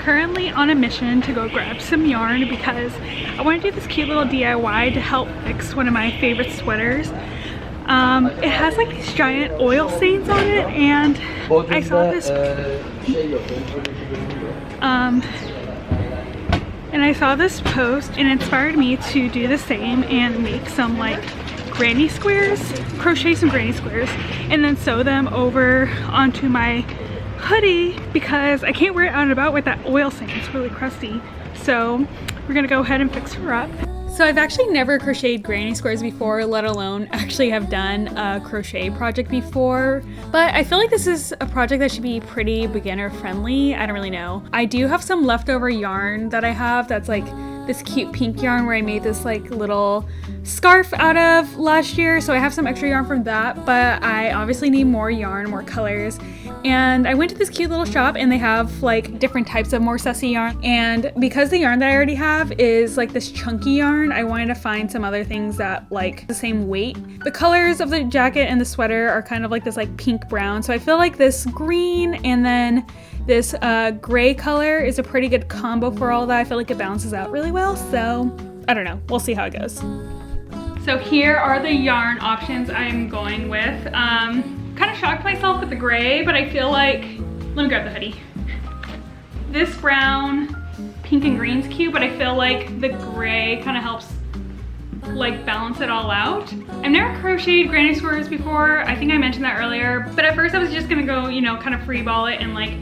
currently on a mission to go grab some yarn because I want to do this cute little DIY to help fix one of my favorite sweaters. It has like these giant oil stains on it, and I saw this post and it inspired me to do the same and make some like granny squares, crochet some granny squares, and then sew them over onto my hoodie because I can't wear it out and about with that oil stain. It's really crusty. So we're gonna go ahead and fix her up. So I've actually never crocheted granny squares before, let alone actually have done a crochet project before. But I feel like this is a project that should be pretty beginner friendly. I don't really know. I do have some leftover yarn that I have that's like this cute pink yarn where I made this like little scarf out of last year. So I have some extra yarn from that, but I obviously need more yarn, more colors. And I went to this cute little shop and they have like different types of more sussy yarn. And because the yarn that I already have is like this chunky yarn, I wanted to find some other things that like the same weight. The colors of the jacket and the sweater are kind of like this like pink brown. So I feel like this green and then this gray color is a pretty good combo for all that. I feel like it balances out really well. So I don't know, we'll see how it goes. So here are the yarn options I'm going with. Kind of shocked myself with the gray, but I feel like, let me grab the hoodie. This brown, pink and green's cute, but I feel like the gray kind of helps like balance it all out. I've never crocheted granny squares before. I think I mentioned that earlier, but at first I was just gonna go, you know, kind of free ball it and like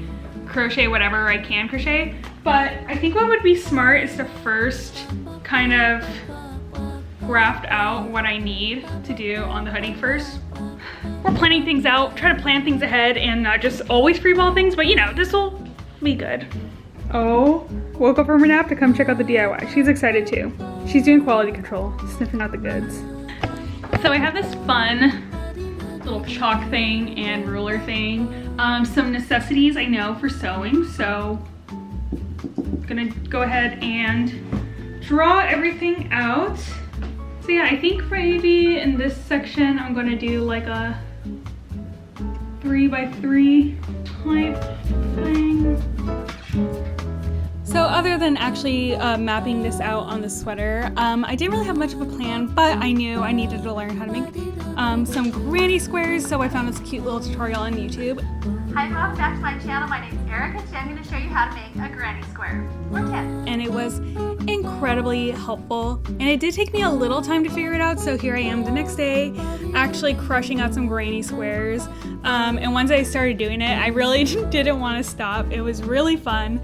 crochet whatever I can crochet. But I think what would be smart is to first kind of graft out what I need to do on the hoodie first. We're planning things out, trying to plan things ahead and not just always free ball things, but you know, this will be good. Oh, woke up from her nap to come check out the DIY. She's excited too. She's doing quality control, sniffing out the goods. So I have this fun little chalk thing and ruler thing. Some necessities I know for sewing, so I'm gonna go ahead and draw everything out. So yeah, I think maybe in this section I'm gonna do like a 3x3 type thing. So other than actually mapping this out on the sweater, I didn't really have much of a plan, but I knew I needed to learn how to make some granny squares, so I found this cute little tutorial on YouTube. Hi, welcome back to my channel. My name is Erica. Today I'm going to show you how to make a granny square or 10. And it was incredibly helpful, and it did take me a little time to figure it out, so here I am the next day actually crushing out some granny squares. And once I started doing it, I really didn't want to stop. It was really fun.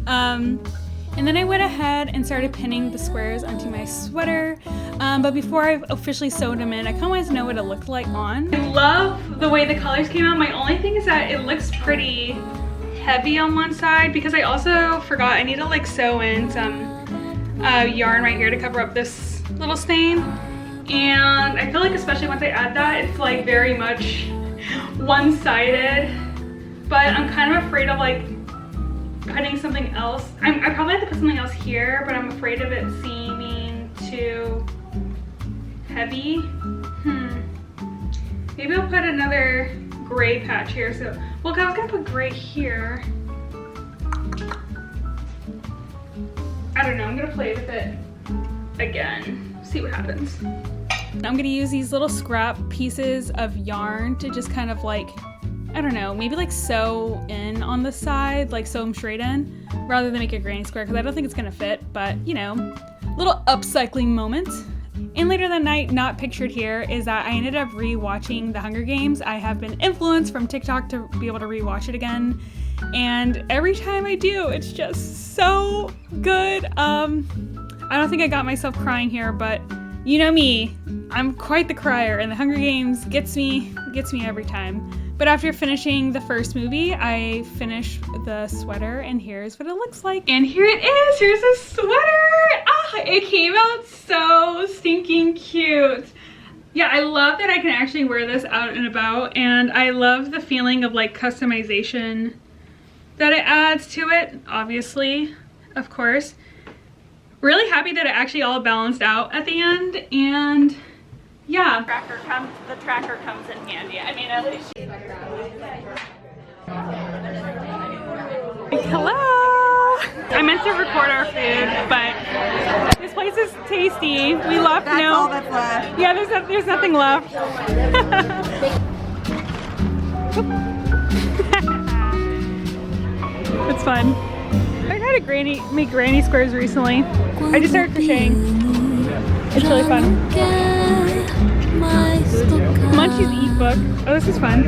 And then I went ahead and started pinning the squares onto my sweater. But before I officially sewed them in, I kind of wanted to know what it looked like on. I love the way the colors came out. My only thing is that it looks pretty heavy on one side because I also forgot I need to like sew in some yarn right here to cover up this little stain. And I feel like especially once I add that, it's like very much one-sided. But I'm kind of afraid of like putting something else. I probably have to put something else here, but I'm afraid of it seeming too heavy. Maybe I'll put another gray patch here. So, well, I was gonna put gray here. I don't know, I'm gonna play with it again, see what happens. I'm gonna use these little scrap pieces of yarn to just kind of like, I don't know, maybe like sew in on the side, like sew them straight in, rather than make a granny square, because I don't think it's gonna fit, but you know, little upcycling moment. And later that night, not pictured here, is that I ended up re-watching The Hunger Games. I have been influenced from TikTok to be able to re-watch it again, and every time I do, it's just so good. I don't think I got myself crying here, but you know me, I'm quite the crier, and The Hunger Games gets me every time. But after finishing the first movie, I finished the sweater, and here's what it looks like. And here it is, here's a sweater! Ah, it came out so stinking cute. Yeah, I love that I can actually wear this out and about, and I love the feeling of like customization that it adds to it, obviously, of course. Really happy that it actually all balanced out at the end, and yeah. The tracker comes in handy. I mean, at least hello! I meant to record our food, but this place is tasty. We left That's all that's left. Yeah, there's nothing left. It's fun. I tried to make granny squares recently. I just started crocheting. It's really fun. Munchie's Eat book. Oh, this is fun.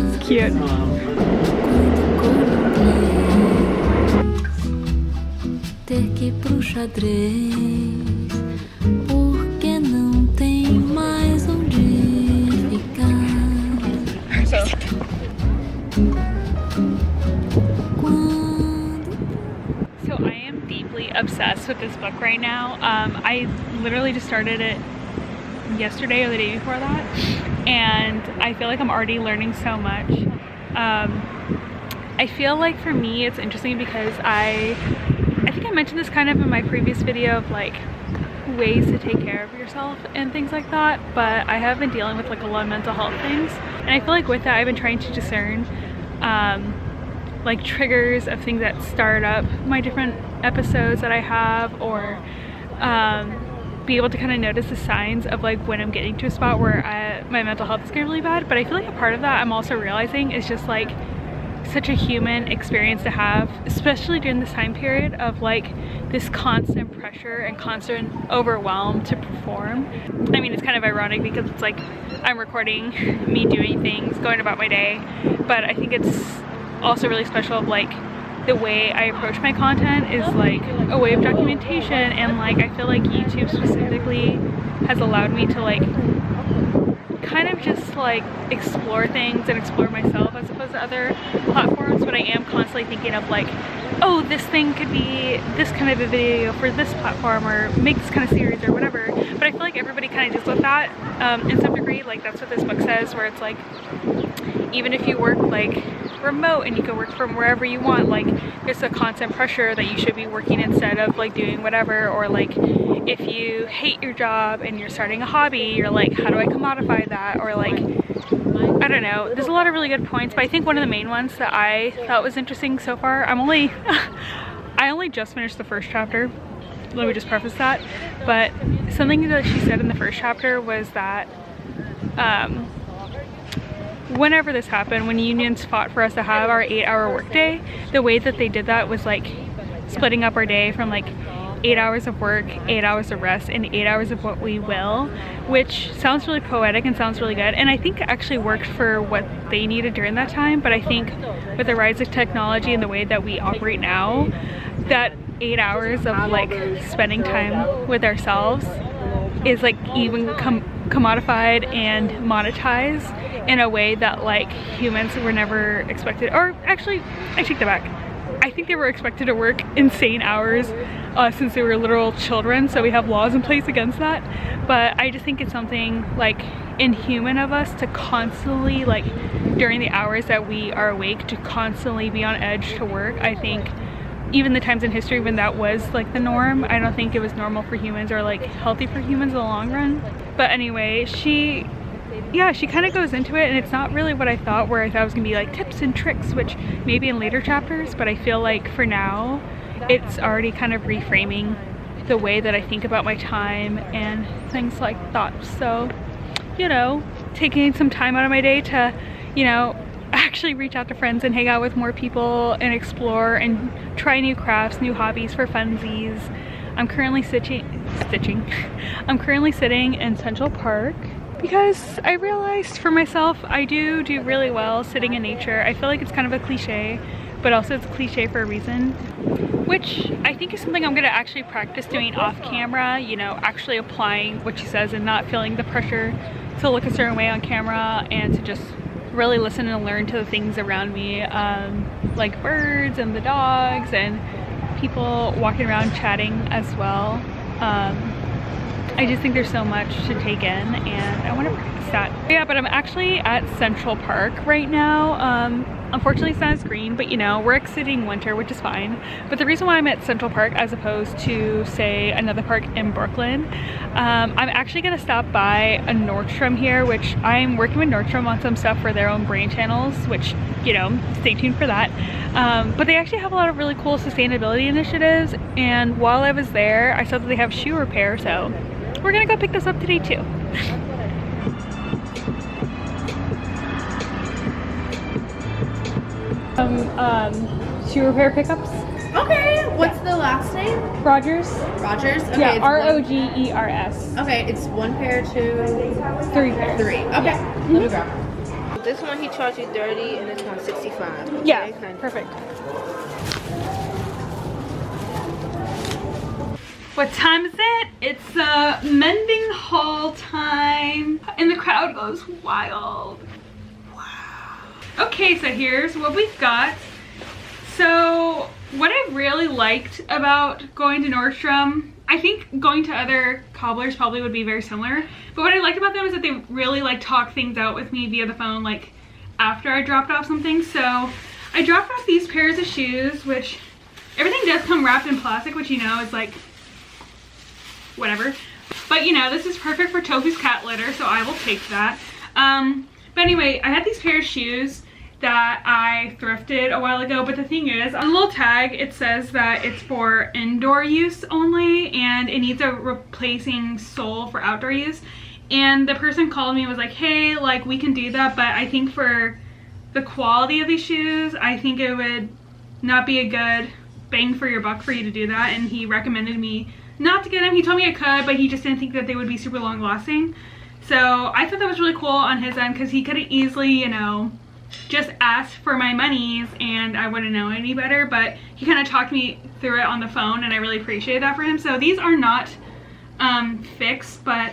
It's cute. Ter que ir pro xadrez, porque não tem mais onde ficar. So I am deeply obsessed with this book right now. I literally just started it yesterday or the day before that, and I feel like I'm already learning so much. I feel like for me it's interesting because I think I mentioned this kind of in my previous video of like ways to take care of yourself and things like that, but I have been dealing with like a lot of mental health things, and I feel like with that I've been trying to discern like triggers of things that start up my different episodes that I have, or be able to kind of notice the signs of like when I'm getting to a spot where my mental health is getting really bad. But I feel like a part of that I'm also realizing is just like such a human experience to have, especially during this time period of like this constant pressure and constant overwhelm to perform. I mean, it's kind of ironic because it's like I'm recording me doing things, going about my day, but I think it's also really special of like the way I approach my content is like a way of documentation, and like I feel like YouTube specifically has allowed me to like kind of just like explore things and explore myself as opposed to other platforms. But I am constantly thinking of like, oh, this thing could be this kind of a video for this platform, or make this kind of series or whatever. But I feel like everybody kind of deals with that in some degree. Like that's what this book says, where it's like even if you work like remote and you can work from wherever you want, like there's a constant pressure that you should be working instead of like doing whatever. Or like if you hate your job and you're starting a hobby, you're like, how do I commodify that? Or like, I don't know, there's a lot of really good points, but I think one of the main ones that I thought was interesting so far, I only just finished the first chapter, let me just preface that, but something that she said in the first chapter was that whenever this happened, when unions fought for us to have our 8-hour workday, the way that they did that was like splitting up our day from like 8 hours of work, 8 hours of rest, and 8 hours of what we will, which sounds really poetic and sounds really good, and I think actually worked for what they needed during that time. But I think with the rise of technology and the way that we operate now, that 8 hours of like spending time with ourselves is like even commodified and monetized in a way that like humans were never expected. Or actually, I take that back. I think they were expected to work insane hours since they were literal children, so we have laws in place against that. But I just think it's something like inhuman of us to constantly, like during the hours that we are awake, to constantly be on edge to work. I think even the times in history when that was like the norm, I don't think it was normal for humans or like healthy for humans in the long run. But anyway, she kind of goes into it, and it's not really what I thought, where I thought it was gonna be like tips and tricks, which maybe in later chapters, but I feel like for now it's already kind of reframing the way that I think about my time and things like that. So, you know, taking some time out of my day to, you know, actually reach out to friends and hang out with more people and explore and try new crafts, new hobbies for funsies. I'm currently I'm currently sitting in Central Park because I realized for myself I do really well sitting in nature. I feel like it's kind of a cliche, but also it's a cliche for a reason, which I think is something I'm gonna actually practice doing off camera, you know, actually applying what she says and not feeling the pressure to look a certain way on camera, and to just really listen and learn to the things around me, like birds and the dogs and people walking around chatting as well. I just think there's so much to take in, and I want to practice that. Yeah, but I'm actually at Central Park right now. Unfortunately, it's not as green, but you know, we're exiting winter, which is fine. But the reason why I'm at Central Park as opposed to, say, another park in Brooklyn, I'm actually gonna stop by a Nordstrom here, which I'm working with Nordstrom on some stuff for their own brand channels, which, you know, stay tuned for that. But they actually have a lot of really cool sustainability initiatives, and while I was there, I saw that they have shoe repair, so we're gonna go pick this up today too. Shoe repair pickups. Okay, what's the last name? Rogers. Rogers? Okay, Yeah, it's R-O-G-E-R-S. Okay, it's 1 pair to 3 pairs. 3. Okay, let me grab it. This one he charged you 30 and this one 65. Okay, Yeah, kind of. perfect. What time is it? It's mending haul time. And the crowd goes wild. Wow. Okay, so here's what we've got. So what I really liked about going to Nordstrom, I think going to other cobblers probably would be very similar, but what I liked about them is that they really like talk things out with me via the phone, like after I dropped off something. So I dropped off these pairs of shoes, which everything does come wrapped in plastic, which you know is like whatever, but you know, this is perfect for Tofu's cat litter, so I will take that. But anyway, I had these pair of shoes that I thrifted a while ago, but the thing is, on the little tag it says that it's for indoor use only and it needs a replacing sole for outdoor use. And the person called me and was like, hey, like we can do that, but I think for the quality of these shoes, I think it would not be a good bang for your buck for you to do that. And he recommended me not to get them. He told me I could, but he just didn't think that they would be super long lasting. So I thought that was really cool on his end, because he could have easily, you know, just asked for my monies and I wouldn't know any better, but he kind of talked me through it on the phone and I really appreciated that for him. So these are not fixed, but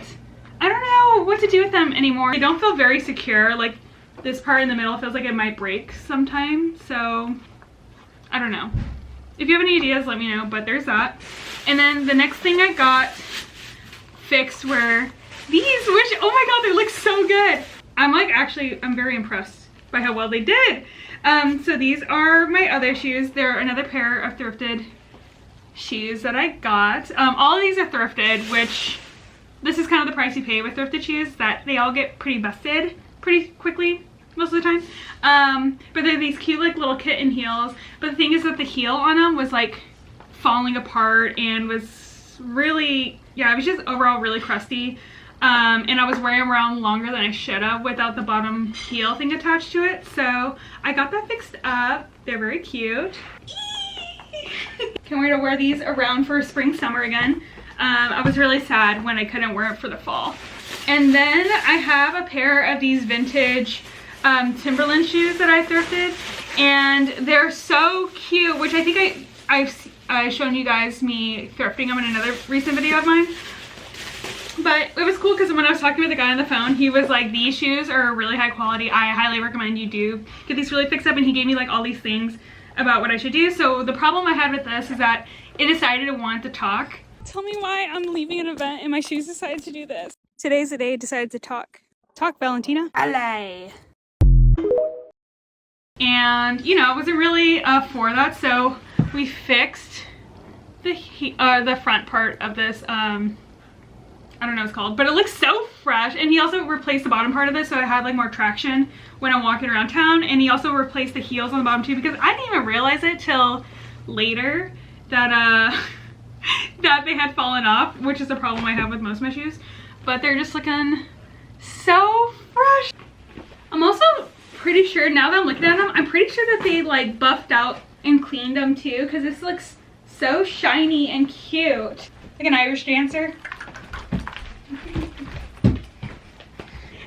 I don't know what to do with them anymore. They don't feel very secure. Like this part in the middle feels like it might break sometime, so I don't know. If you have any ideas, let me know, but there's that. And then the next thing I got fixed were these, which, oh my god, they look so good. I'm very impressed by how well they did. So these are my other shoes. They're another pair of thrifted shoes that I got. All of these are thrifted, which this is kind of the price you pay with thrifted shoes, that they all get pretty busted pretty quickly most of the time. But they're these cute like little kitten heels. But the thing is that the heel on them was like falling apart and was really, yeah, it was just overall really crusty. And I was wearing them around longer than I should have without the bottom heel thing attached to it. So I got that fixed up. They're very cute. Can't wait to wear these around for spring, summer again. I was really sad when I couldn't wear it for the fall. And then I have a pair of these vintage Timberland shoes that I thrifted. And they're so cute, which I think I've shown you guys me thrifting them in another recent video of mine. But it was cool because when I was talking with the guy on the phone, he was like, these shoes are really high quality. I highly recommend you do get these really fixed up. And he gave me like all these things about what I should do. So the problem I had with this is that it decided to want to talk. Tell me why I'm leaving an event and my shoes decided to do this. Today's the day it decided to talk. Talk, Valentina. Allez. And, you know, I wasn't really for that. So we fixed the front part of this, I don't know what it's called, but it looks so fresh. And he also replaced the bottom part of this so it had like more traction when I'm walking around town. And he also replaced the heels on the bottom too, because I didn't even realize it till later that that they had fallen off, which is a problem I have with most of my shoes. But they're just looking so fresh. I'm also pretty sure, now that I'm looking at them, I'm pretty sure that they like buffed out and cleaned them too, because this looks so shiny and cute. Like an Irish dancer.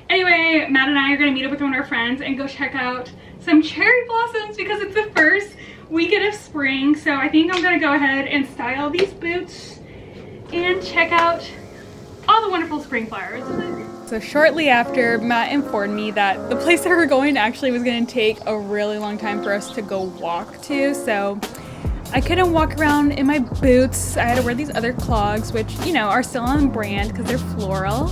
Anyway, Matt and I are gonna meet up with one of our friends and go check out some cherry blossoms because it's the first weekend of spring. So I think I'm gonna go ahead and style these boots and check out all the wonderful spring flowers. So shortly after, Matt informed me that the place that we're going actually was gonna take a really long time for us to go walk to. So I couldn't walk around in my boots. I had to wear these other clogs, which, you know, are still on brand because they're floral.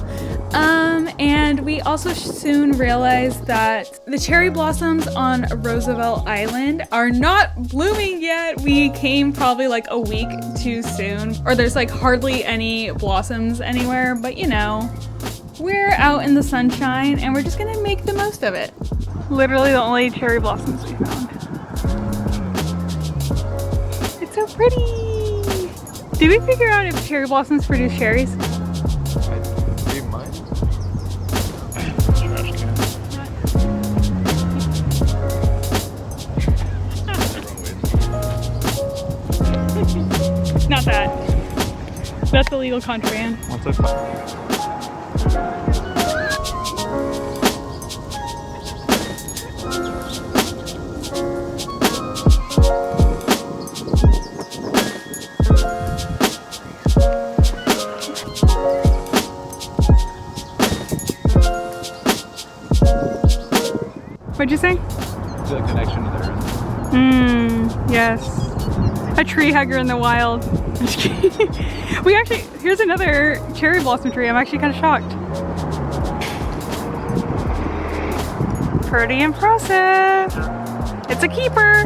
And we also soon realized that the cherry blossoms on Roosevelt Island are not blooming yet. We came probably like a week too soon, or there's like hardly any blossoms anywhere, but you know, we're out in the sunshine and we're just gonna make the most of it. Literally the only cherry blossoms we found. It's so pretty. Did we figure out if cherry blossoms produce cherries? They might. Not that. That's illegal contraband. What's up? What'd you say? The connection to the earth. Yes. A tree hugger in the wild. I'm just kidding. We actually, here's another cherry blossom tree. I'm actually kind of shocked. Pretty impressive. It's a keeper.